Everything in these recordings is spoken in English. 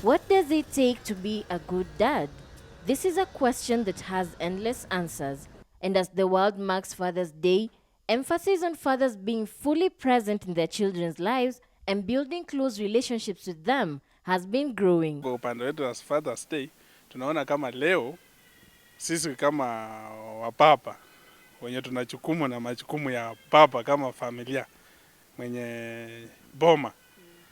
What does it take to be a good dad? This is a question that has endless answers. And as the world marks Father's Day, emphasis on fathers being fully present in their children's lives and building close relationships with them has been growing. Kwa upande wetu as Father's Day, tunaona kama leo sisi kama wapapa wenye tunachukumu na majukumu ya papa kama familia mwenye boma,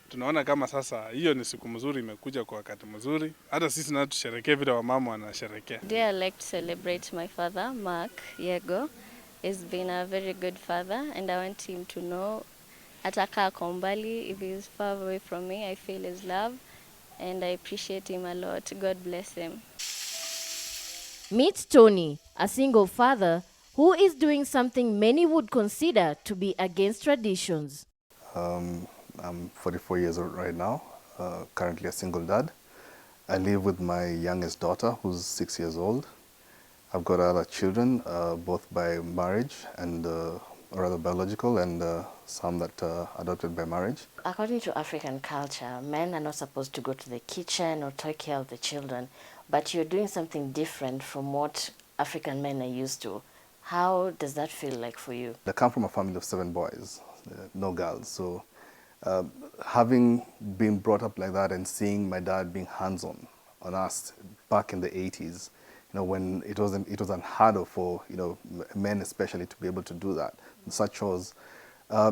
tunaona kama sasa hiyo ni siku mzuri, imekuja kwa wakati mzuri, hata sisi na tusherekee vile wamama wanasherekea. Today I like to celebrate my father, Mark Yego. He's been a very good father and I want him to know ataka ako mbali, if he's far away from me, I feel his love and I appreciate him a lot. God bless him. Meet Tony, a single father who is doing something many would consider to be against traditions. I'm 44 years old right now, currently a single dad. I live with my youngest daughter, who's 6 years old. I've got other children, both by marriage and rather biological, and some that adopted by marriage. According to African culture, men are not supposed to go to the kitchen or take care of the children, but you're doing something different from what African men are used to. How does that feel like for you? I come from a family of 7 boys, no girls, so having been brought up like that and seeing my dad being hands-on on us back in the 80s, when it was unheard of for men especially to be able to do that, such chores,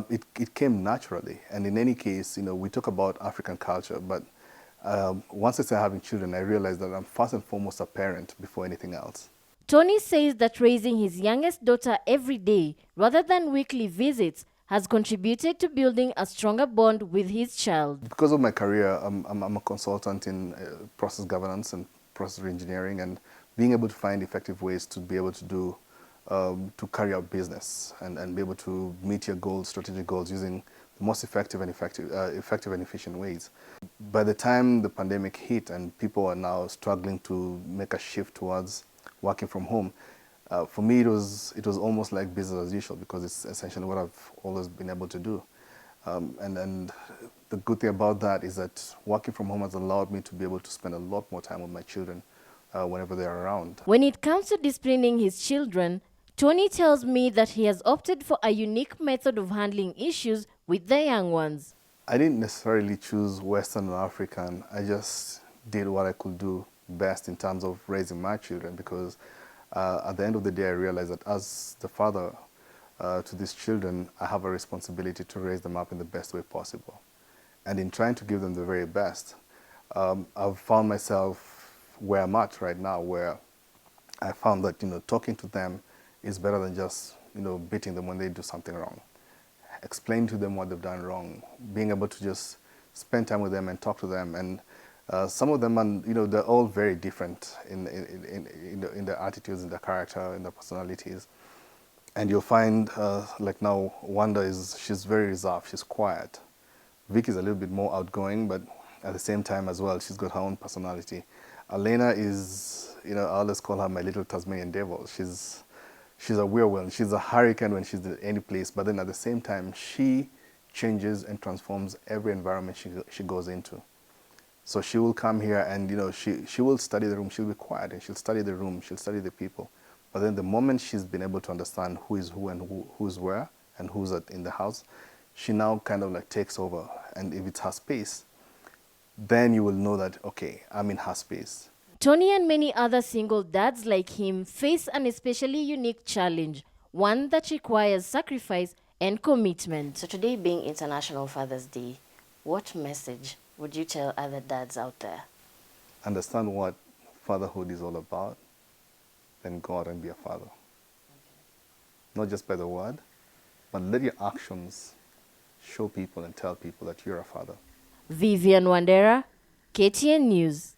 it came naturally. And in any case, we talk about African culture, but once I started having children, I realized that I'm first and foremost a parent before anything else. Tony says that raising his youngest daughter every day rather than weekly visits has contributed to building a stronger bond with his child. Because of my career, I'm a consultant in process governance and process engineering, and being able to find effective ways to be able to do, to carry out business and be able to meet your goals, strategic goals, using the most effective and efficient ways. By the time the pandemic hit and people are now struggling to make a shift towards working from home, for me, it was almost like business as usual, because it's essentially what I've always been able to do. And the good thing about that is that working from home has allowed me to be able to spend a lot more time with my children whenever they're around. When it comes to disciplining his children, Tony tells me that he has opted for a unique method of handling issues with the young ones. I didn't necessarily choose Western or African. I just did what I could do best in terms of raising my children, because at the end of the day, I realized that as the father to these children, I have a responsibility to raise them up in the best way possible. And in trying to give them the very best, I've found myself where I'm at right now, where I found that talking to them is better than just beating them when they do something wrong. Explain to them what they've done wrong, being able to just spend time with them and talk to them. And some of them, are, they're all very different in their attitudes, in their character, in their personalities. And you'll find, like now, Wanda she's very reserved, she's quiet. Vic is a little bit more outgoing, but at the same time as well, she's got her own personality. Elena is, I always call her my little Tasmanian devil. She's a whirlwind. She's a hurricane when she's in any place, but then at the same time, she changes and transforms every environment she goes into. So she will come here and she will study the room. She'll be quiet and she'll study the room. She'll study the people. But then the moment she's been able to understand who is who and who's where and who's in the house, she now kind of like takes over. And if it's her space, then you will know that, okay, I'm in her space. Tony and many other single dads like him face an especially unique challenge, one that requires sacrifice and commitment. So today being International Father's Day, what message would you tell other dads out there? Understand what fatherhood is all about, then go out and be a father. Not just by the word, but let your actions show people and tell people that you're a father. Vivian Wandera, KTN News.